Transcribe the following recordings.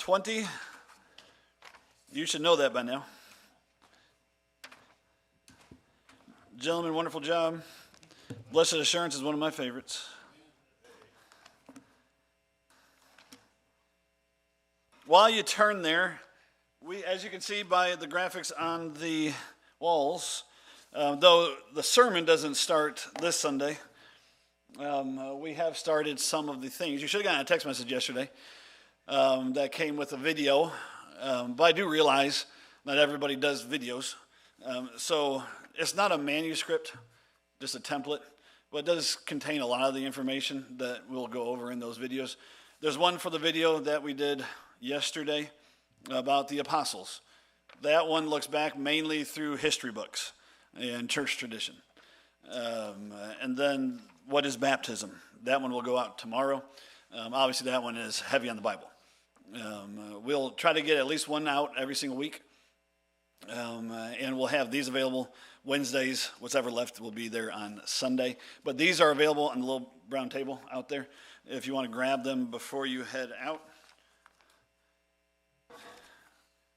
20. You should know that by now. Gentlemen, wonderful job. Blessed Assurance is one of my favorites. While you turn there, as you can see by the graphics on the walls, though the sermon doesn't start this Sunday, we have started some of the things. You should have gotten a text message yesterday that came with a video, but I do realize not everybody does videos. So it's not a manuscript, just a template, but it does contain a lot of the information that we'll go over in those videos. There's one for the video that we did yesterday about the apostles. That one looks back mainly through history books and church tradition. And then what is baptism? That one will go out tomorrow. Obviously that one is heavy on the Bible. We'll try to get at least one out every single week. And we'll have these available Wednesdays. What's ever left will be there on Sunday. But these are available on the little brown table out there if you want to grab them before you head out.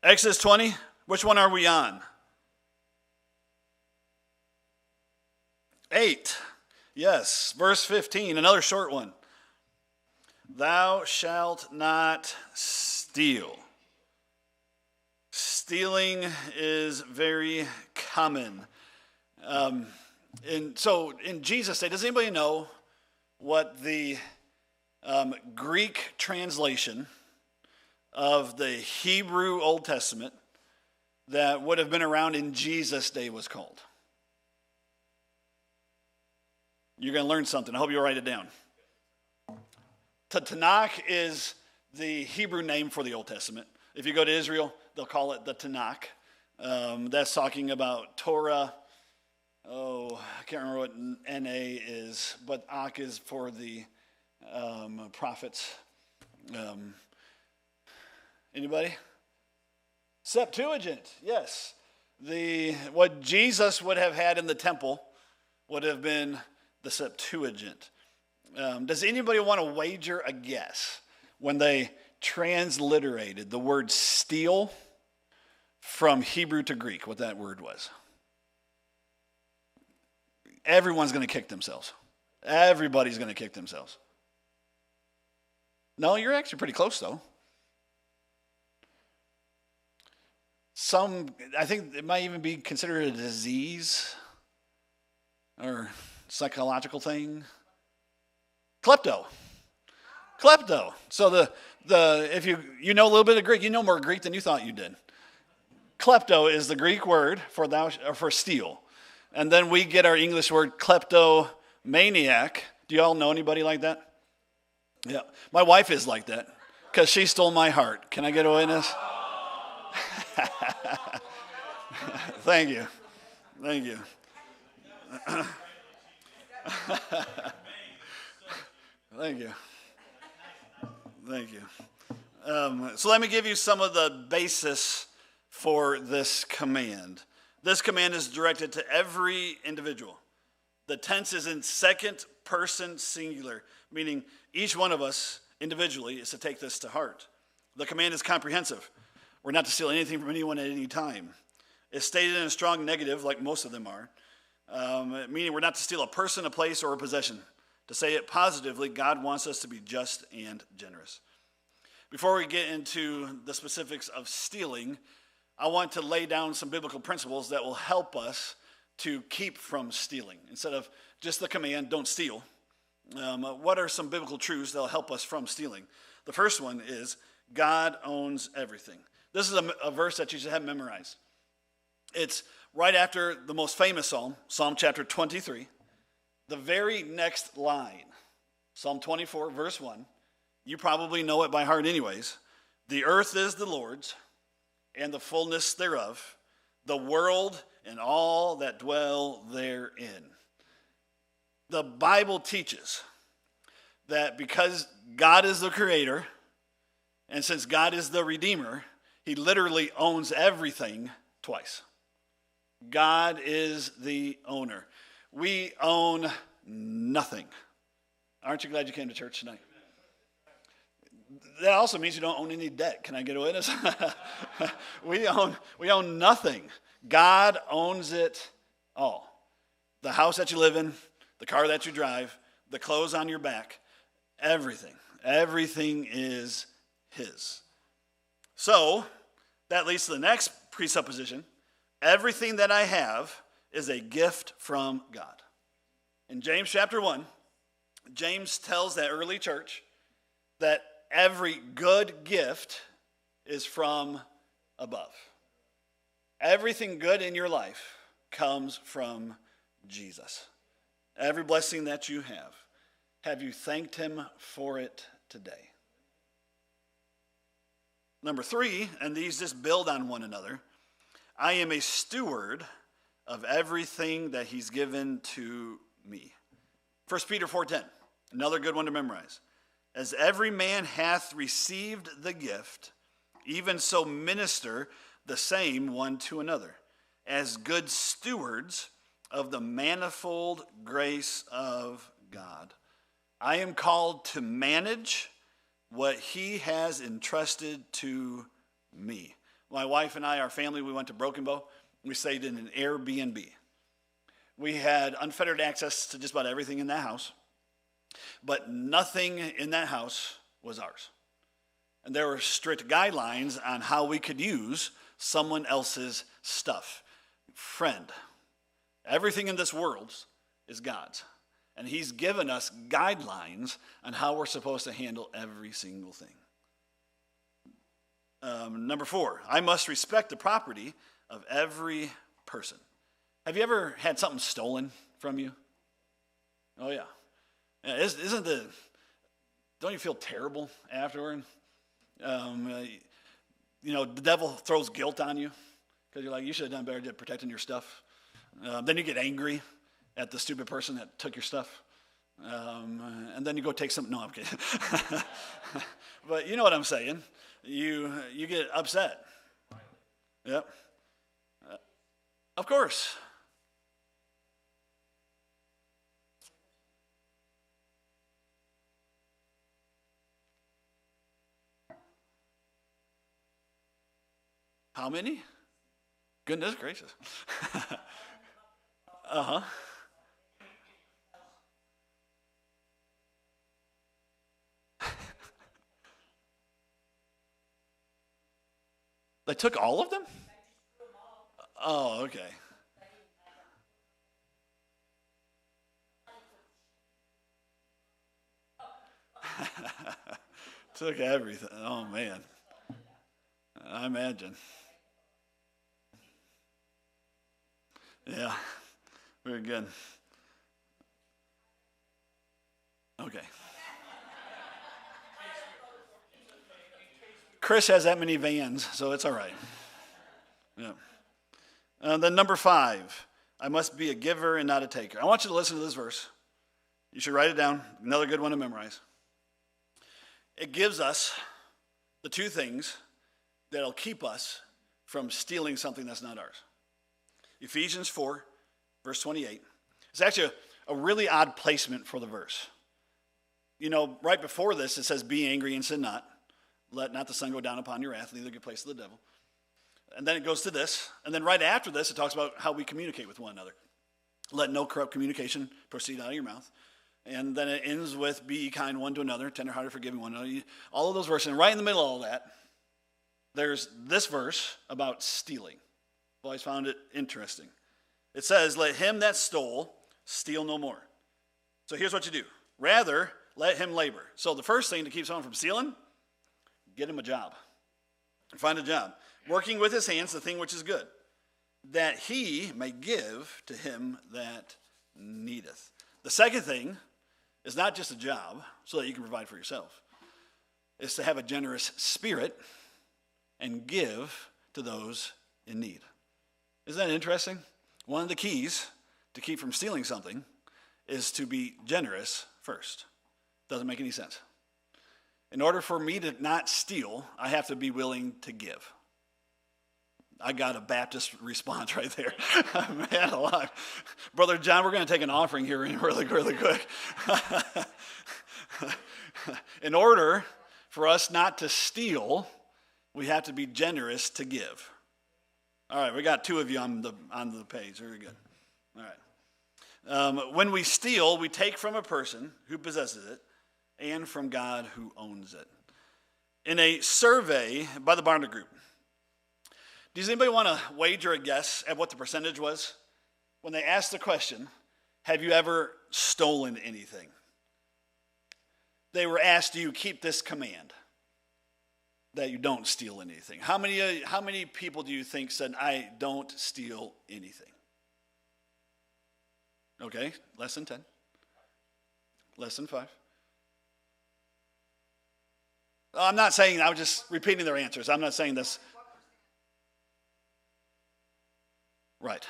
Exodus 20, which one are we on? 8. Yes, verse 15, another short one. Thou shalt not steal. Stealing is very common. So in Jesus' day, does anybody know what the Greek translation of the Hebrew Old Testament that would have been around in Jesus' day was called? You're going to learn something. I hope you'll write it down. Tanakh is the Hebrew name for the Old Testament. If you go to Israel, they'll call it the Tanakh. That's talking about Torah. I can't remember what N-A is, but Ak is for the prophets. Anybody? Septuagint, yes. What Jesus would have had in the temple would have been the Septuagint. Does anybody want to wager a guess when they transliterated the word steal from Hebrew to Greek, what that word was? Everyone's going to kick themselves. Everybody's going to kick themselves. No, you're actually pretty close, though. I think it might even be considered a disease or psychological thing. Klepto. So if you know a little bit of Greek, you know more Greek than you thought you did. Klepto is the Greek word for steal. And then we get our English word kleptomaniac. Do you all know anybody like that? Yeah. My wife is like that because she stole my heart. Can I get a witness? Thank you. Thank you. So let me give you some of the basis for this command. This command is directed to every individual. The tense is in second person singular, meaning each one of us individually is to take this to heart. The command is comprehensive. We're not to steal anything from anyone at any time. It's stated in a strong negative, like most of them are, meaning we're not to steal a person, a place, or a possession. To say it positively, God wants us to be just and generous. Before we get into the specifics of stealing, I want to lay down some biblical principles that will help us to keep from stealing. Instead of just the command, don't steal, what are some biblical truths that will help us from stealing? The first one is God owns everything. This is a verse that you should have memorized. It's right after the most famous psalm, Psalm chapter 23. The very next line, Psalm 24, verse 1, you probably know it by heart anyways. The earth is the Lord's, and the fullness thereof, the world and all that dwell therein. The Bible teaches that because God is the creator, and since God is the redeemer, he literally owns everything twice. God is the owner. We own nothing. Aren't you glad you came to church tonight? That also means you don't own any debt. Can I get a witness? we own nothing. God owns it all. The house that you live in, the car that you drive, the clothes on your back, everything. Everything is his. So that leads to the next presupposition. Everything that I have is a gift from God. In James chapter 1, James tells that early church that every good gift is from above. Everything good in your life comes from Jesus. Every blessing that you have you thanked him for it today? Number 3, and these just build on one another, I am a steward of everything that he's given to me. 1 Peter 4:10, another good one to memorize. As every man hath received the gift, even so minister the same one to another, as good stewards of the manifold grace of God. I am called to manage what he has entrusted to me. My wife and I, our family, we went to Broken Bow. We stayed in an Airbnb. We had unfettered access to just about everything in that house, but nothing in that house was ours. And there were strict guidelines on how we could use someone else's stuff. Friend, everything in this world is God's. And he's given us guidelines on how we're supposed to handle every single thing. Number 4, I must respect the property of every person. Have you ever had something stolen from you? Oh, yeah. Don't you feel terrible afterward? The devil throws guilt on you because you're like, you should have done better at protecting your stuff. Then you get angry at the stupid person that took your stuff. And then you go take something. No, I'm kidding. But you know what I'm saying. You get upset. Yep. Of course. How many? Goodness gracious. Uh-huh. They took all of them? Oh, okay. Took everything. Oh, man. I imagine. Yeah, very good. Okay. Chris has that many vans, so it's all right. Yeah. Then number 5, I must be a giver and not a taker. I want you to listen to this verse. You should write it down. Another good one to memorize. It gives us the 2 things that'll keep us from stealing something that's not ours. Ephesians 4, verse 28. It's actually a really odd placement for the verse. You know, right before this, it says, be angry and sin not. Let not the sun go down upon your wrath, neither give place to the devil. And then it goes to this. And then right after this, it talks about how we communicate with one another. Let no corrupt communication proceed out of your mouth. And then it ends with, be kind one to another, tenderhearted, forgiving one another. All of those verses. And right in the middle of all that, there's this verse about stealing. I've always found it interesting. It says, let him that stole steal no more. So here's what you do. Rather, let him labor. So the first thing to keep someone from stealing, get him a job. Find a job. Working with his hands the thing which is good, that he may give to him that needeth. The second thing is not just a job so that you can provide for yourself. It's to have a generous spirit and give to those in need. Isn't that interesting? One of the keys to keep from stealing something is to be generous first. Doesn't make any sense. In order for me to not steal, I have to be willing to give. I got a Baptist response right there. Man alive. Brother John, we're going to take an offering here really quick. In order For us not to steal, we have to be generous to give. All right, we got two of you on the page. Very good. All right. When we steal, we take from a person who possesses it and from God who owns it. In a survey by the Barna Group, does anybody want to wager a guess at what the percentage was? When they asked the question, have you ever stolen anything? They were asked, do you keep this command that you don't steal anything? How many people do you think said, I don't steal anything? Okay, less than 10. Less than 5. I'm not saying, I was just repeating their answers. I'm not saying this. Right.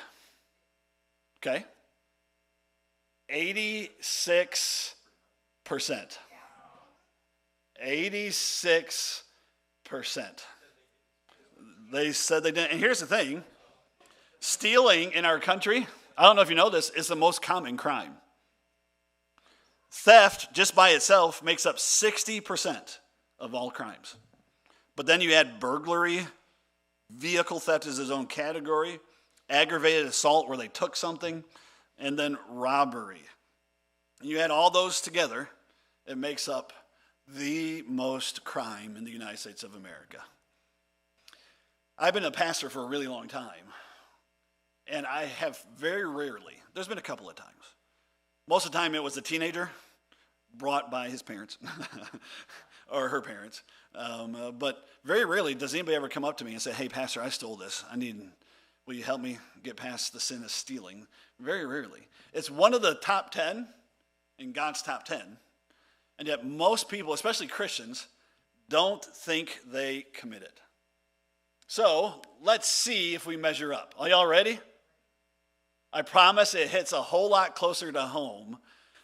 Okay. 86%. 86%. They said they didn't. And here's the thing. Stealing in our country, I don't know if you know this, is the most common crime. Theft, just by itself, makes up 60% of all crimes. But then you add burglary, vehicle theft is its own category, aggravated assault where they took something, and then robbery. You add all those together, it makes up the most crime in the United States of America. I've been a pastor for a really long time, and I have very rarely, there's been a couple of times, most of the time it was a teenager brought by his parents or her parents, but very rarely does anybody ever come up to me and say, hey, pastor, I stole this. Will you help me get past the sin of stealing? Very rarely. It's one of the top 10 in God's top 10. And yet most people, especially Christians, don't think they commit it. So let's see if we measure up. Are y'all ready? I promise it hits a whole lot closer to home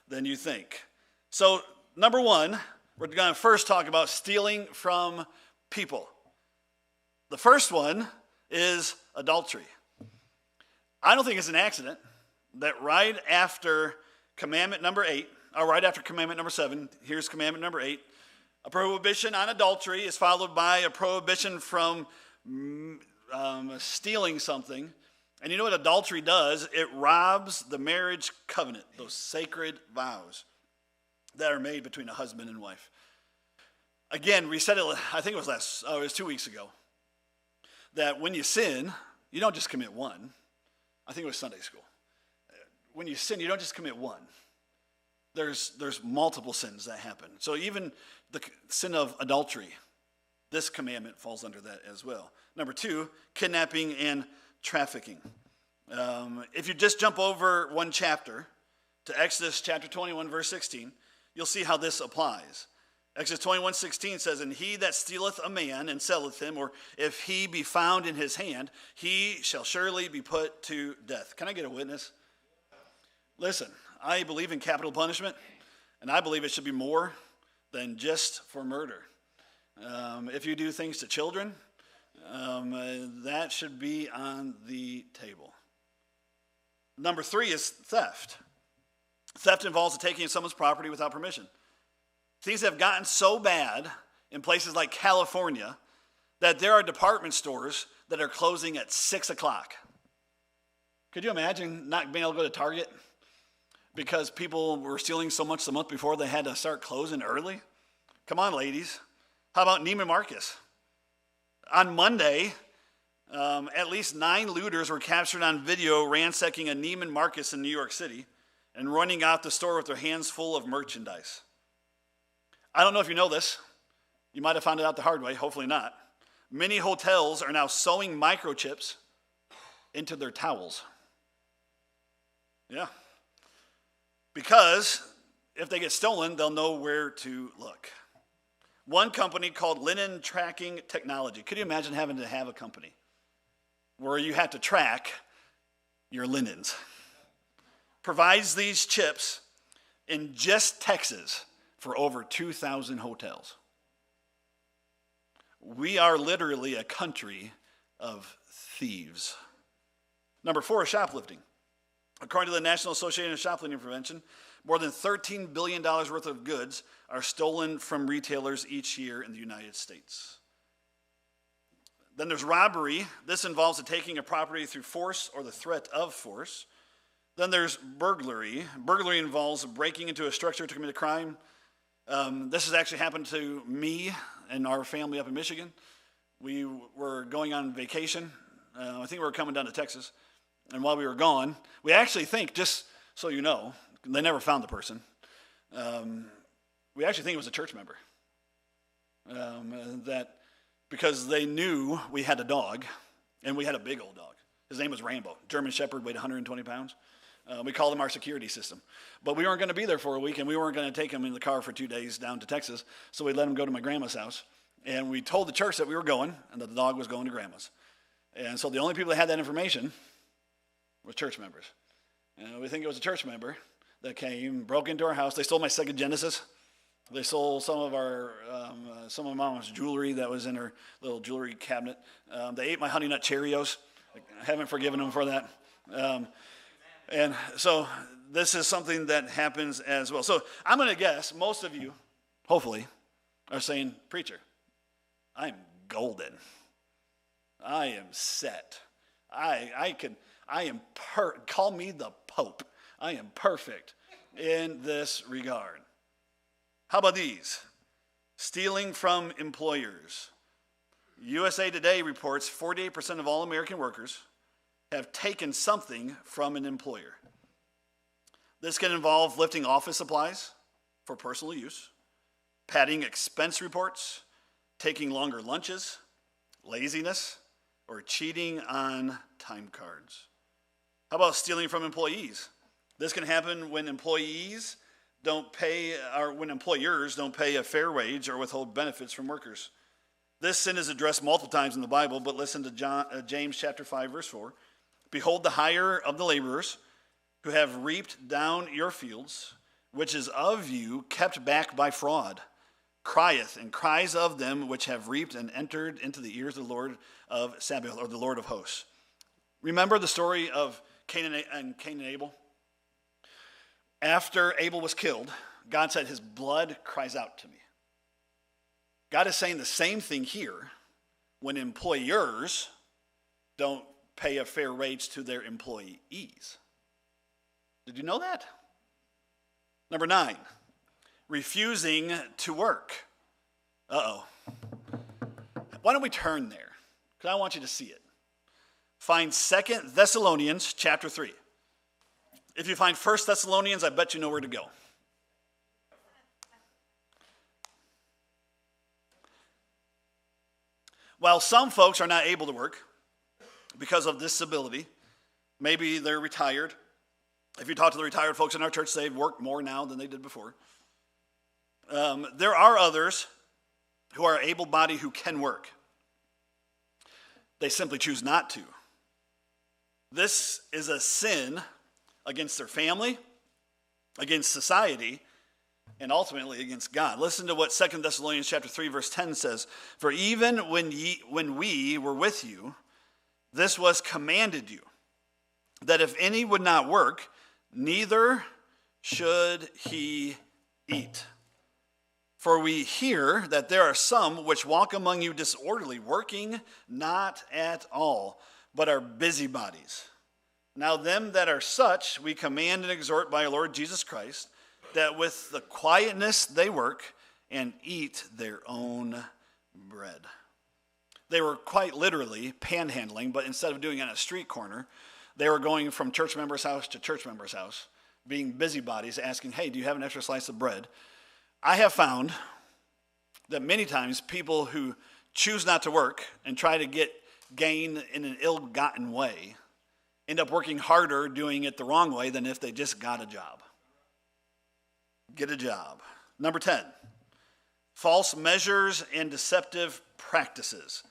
than you think. So number one, we're going to first talk about stealing from people. The first one is adultery. I don't think it's an accident that right after commandment number 8, or right after commandment number 7, here's commandment number 8, a prohibition on adultery is followed by a prohibition from stealing something. And you know what adultery does? It robs the marriage covenant, those sacred vows that are made between a husband and wife. Again, we said it, I think it was 2 weeks ago, that when you sin, you don't just commit one. I think it was Sunday school. When you sin, you don't just commit one. There's multiple sins that happen. So even the sin of adultery, this commandment falls under that as well. Number 2, kidnapping and trafficking. If you just jump over one chapter to Exodus chapter 21, verse 16, you'll see how this applies. Exodus 21:16 says, and he that stealeth a man and selleth him, or if he be found in his hand, he shall surely be put to death. Can I get a witness? Listen, I believe in capital punishment, and I believe it should be more than just for murder. If you do things to children, that should be on the table. Number 3 is theft. Theft involves the taking of someone's property without permission. Things have gotten so bad in places like California that there are department stores that are closing at 6 o'clock. Could you imagine not being able to go to Target because people were stealing so much the month before they had to start closing early? Come on, ladies. How about Neiman Marcus? On Monday, at least 9 looters were captured on video ransacking a Neiman Marcus in New York City and running out the store with their hands full of merchandise. I don't know if you know this. You might have found it out the hard way. Hopefully not. Many hotels are now sewing microchips into their towels. Yeah. Because if they get stolen, they'll know where to look. One company called Linen Tracking Technology. Could you imagine having to have a company where you have to track your linens? Provides these chips in just Texas for over 2,000 hotels. We are literally a country of thieves. Number 4 is shoplifting. According to the National Association of Shoplifting Prevention, More than $13 billion worth of goods are stolen from retailers each year in the United States. Then there's robbery. This involves the taking of property through force or the threat of force. Then there's burglary. Burglary involves breaking into a structure to commit a crime. This has actually happened to me and our family up in Michigan. We were going on vacation. I think we were coming down to Texas. And while we were gone, we actually think, just so you know, they never found the person. We actually think it was a church member. That because they knew we had a dog, and we had a big old dog. His name was Rambo. German Shepherd, weighed 120 pounds. We called him our security system. But we weren't going to be there for a week, and we weren't going to take him in the car for 2 days down to Texas, so we let him go to my grandma's house. And we told the church that we were going, and that the dog was going to grandma's. And so the only people that had that information were church members. And we think it was a church member that came, broke into our house. They stole my Sega Genesis. They stole some of my mom's jewelry that was in her little jewelry cabinet. They ate my Honey Nut Cheerios. I haven't forgiven them for that. And so this is something that happens as well. So I'm going to guess most of you, hopefully, are saying, preacher, I'm golden. I am set. Call me the Pope. I am perfect in this regard. How about these? Stealing from employers. USA Today reports 48% of all American workers have taken something from an employer. This can involve lifting office supplies for personal use, padding expense reports, taking longer lunches, laziness, or cheating on time cards. How about stealing from employees? This can happen when employers don't pay a fair wage or withhold benefits from workers. This sin is addressed multiple times in the Bible, but listen to James chapter 5, verse 4. Behold, the hire of the laborers who have reaped down your fields, which is of you kept back by fraud, crieth and cries of them which have reaped and entered into the ears of the Lord of Sabaoth, or the Lord of hosts. Remember the story of Cain and Abel? After Abel was killed, God said, his blood cries out to me. God is saying the same thing here when employers don't pay a fair wage to their employees. Did you know that? Number 9, refusing to work. Uh-oh. Why don't we turn there? Because I want you to see it. Find 2 Thessalonians chapter 3. If you find 1 Thessalonians, I bet you know where to go. While some folks are not able to work because of disability, maybe they're retired. If you talk to the retired folks in our church, they work more now than they did before. There are others who are able-bodied who can work. They simply choose not to. This is a sin against their family, against society, and ultimately against God. Listen to what 2 Thessalonians chapter 3, verse 10 says. For even when we were with you, this was commanded you, that if any would not work, neither should he eat. For we hear that there are some which walk among you disorderly, working not at all, but are busybodies. Now them that are such we command and exhort by our Lord Jesus Christ, that with the quietness they work and eat their own bread. They were quite literally panhandling, but instead of doing it on a street corner, they were going from church member's house to church member's house, being busybodies, asking, hey, do you have an extra slice of bread? I have found that many times people who choose not to work and try to get gain in an ill-gotten way end up working harder doing it the wrong way than if they just got a job. Get a job. Number 10, false measures and deceptive practices.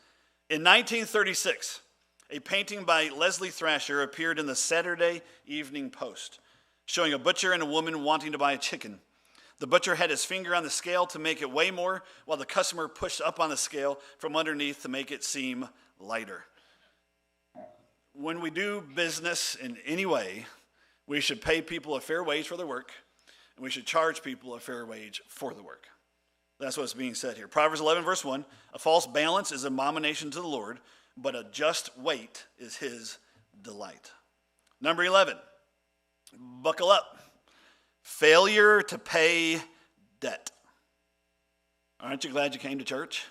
In 1936, a painting by Leslie Thrasher appeared in the Saturday Evening Post, showing a butcher and a woman wanting to buy a chicken. The butcher had his finger on the scale to make it weigh more, while the customer pushed up on the scale from underneath to make it seem lighter. When we do business in any way, we should pay people a fair wage for their work. and we should charge people a fair wage for the work. That's what's being said here. Proverbs 11, verse 1, a false balance is an abomination to the Lord, but a just weight is his delight. Number 11, buckle up. Failure to pay debt. Aren't you glad you came to church?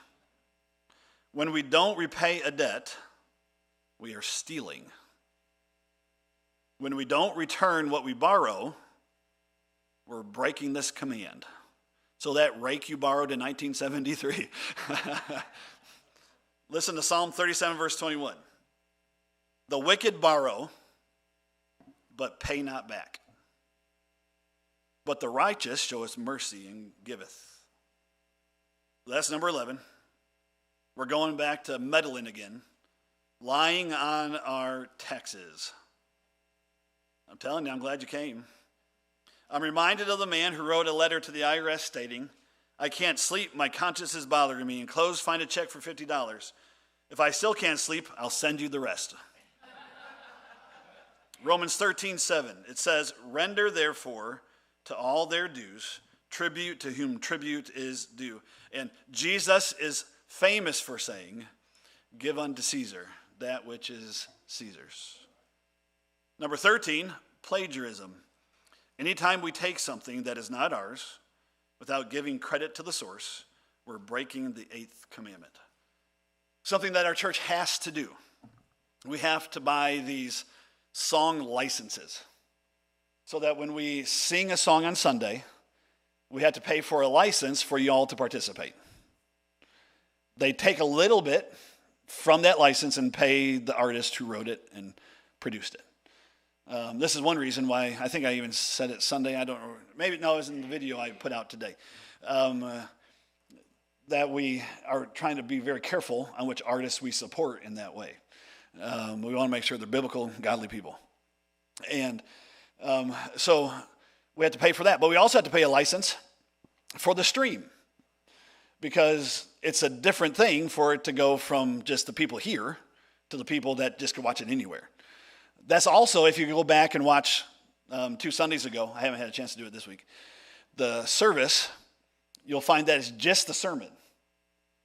When we don't repay a debt, we are stealing. When we don't return what we borrow, we're breaking this command. So that rake you borrowed in 1973. Listen to Psalm 37, verse 21. The wicked borrow, but pay not back. But the righteous showeth mercy and giveth. That's number 11. We're going back to meddling again. Lying on our taxes. I'm telling you, I'm glad you came. I'm reminded of the man who wrote a letter to the IRS stating, I can't sleep, my conscience is bothering me. Enclosed, find a check for $50. If I still can't sleep, I'll send you the rest. Romans 13:7, it says, render therefore to all their dues, tribute to whom tribute is due. And Jesus is famous for saying, give unto Caesar that which is Caesar's. Number 13, plagiarism. Anytime we take something that is not ours without giving credit to the source, we're breaking the 8th commandment. Something that our church has to do. We have to buy these song licenses so that when we sing a song on Sunday, we have to pay for a license for you all to participate. They take a little bit from that license and pay the artist who wrote it and produced it. This is one reason why, I think I even said it Sunday, I don't know, maybe, no, it was in the video I put out today, that we are trying to be very careful on which artists we support in that way. We want to make sure they're biblical, godly people. And so we have to pay for that, but we also have to pay a license for the stream because it's a different thing for it to go from just the people here to the people that just can watch it anywhere. That's also, if you go back and watch 2 Sundays ago, I haven't had a chance to do it this week, the service, you'll find that it's just the sermon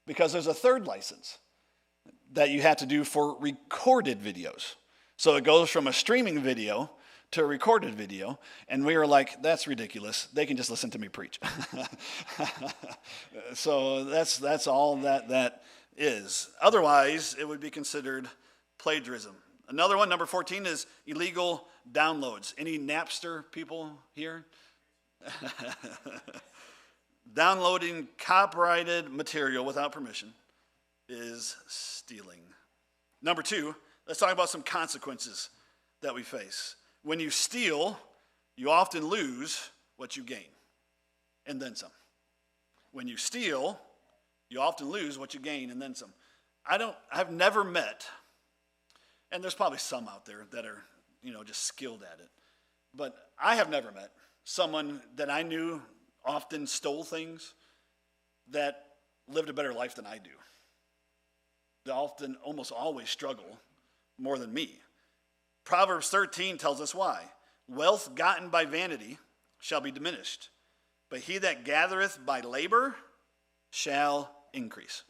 because there's a third license that you have to do for recorded videos. So it goes from a streaming video to a recorded video, and we were like, that's ridiculous. They can just listen to me preach. So that's all that is. Otherwise, it would be considered plagiarism. Another one, number 14, is illegal downloads. Any Napster people here? Downloading copyrighted material without permission is stealing. Number 2, let's talk about some consequences that we face. When you steal, you often lose what you gain, and then some. When you steal, you often lose what you gain, and then some. I've never met, and there's probably some out there that are, just skilled at it, but I have never met someone that I knew often stole things that lived a better life than I do. They often, almost always struggle more than me. Proverbs 13 tells us why. Wealth gotten by vanity shall be diminished, but he that gathereth by labor shall increase.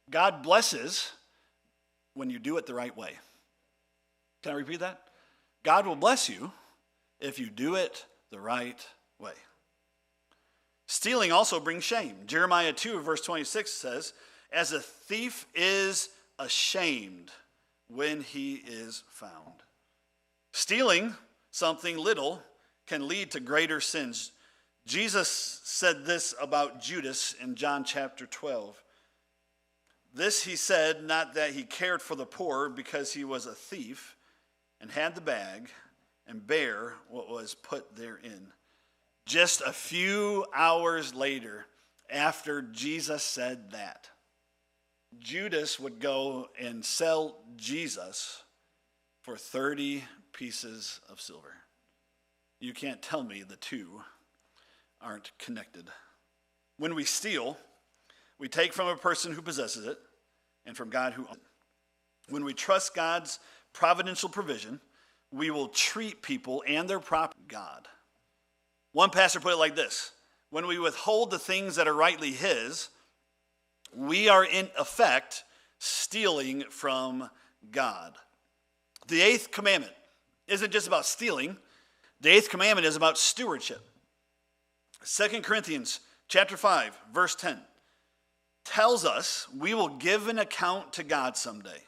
God blesses when you do it the right way. Can I repeat that? God will bless you if you do it the right way. Stealing also brings shame. Jeremiah 2, verse 26 says, as a thief is ashamed when he is found. Stealing something little can lead to greater sins. Jesus said this about Judas in John chapter 12. This he said, not that he cared for the poor, because he was a thief and had the bag and bare what was put therein. Just a few hours later, after Jesus said that, Judas would go and sell Jesus for 30 pieces of silver. You can't tell me the two aren't connected. When we steal, we take from a person who possesses it and from God who owns it. When we trust God's providential provision, we will treat people and their property God. One pastor put it like this: when we withhold the things that are rightly his, we are in effect stealing from God. The eighth commandment isn't just about stealing. The eighth commandment is about stewardship. 2 Corinthians chapter 5, verse 10 tells us we will give an account to God someday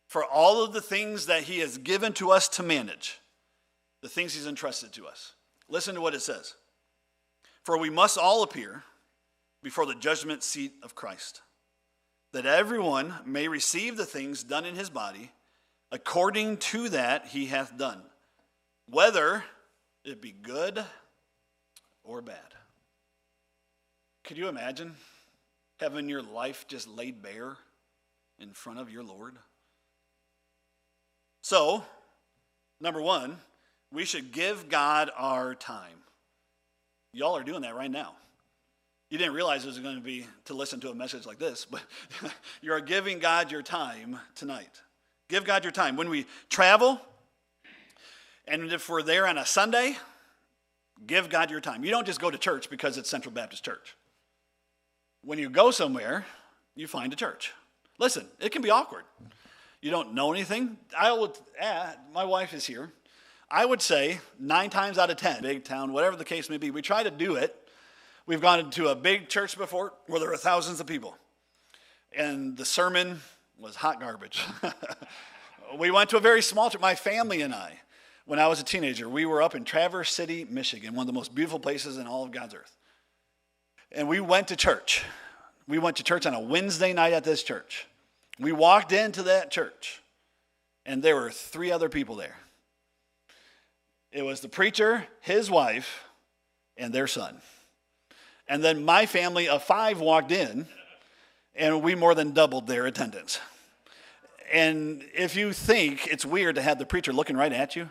for all of the things that he has given to us to manage, the things he's entrusted to us. Listen to what it says. For we must all appear before the judgment seat of Christ, that everyone may receive the things done in his body according to that he hath done, whether it be good or bad. Could you imagine having your life just laid bare in front of your Lord? So, number one, we should give God our time. Y'all are doing that right now. You didn't realize it was going to be to listen to a message like this, but you're giving God your time tonight. Give God your time. When we travel, and if we're there on a Sunday, give God your time. You don't just go to church because it's Central Baptist Church. When you go somewhere, you find a church. Listen, it can be awkward. You don't know anything. My wife is here. I would say 9 times out of 10, big town, whatever the case may be, we try to do it. We've gone into a big church before where there are thousands of people. And the sermon was hot garbage. We went to a very small church, my family and I. When I was a teenager, we were up in Traverse City, Michigan, one of the most beautiful places in all of God's earth. And we went to church. We went to church on a Wednesday night at this church. We walked into that church, and there were 3 other people there. It was the preacher, his wife, and their son. And then my family of 5 walked in, and we more than doubled their attendance. And if you think it's weird to have the preacher looking right at you,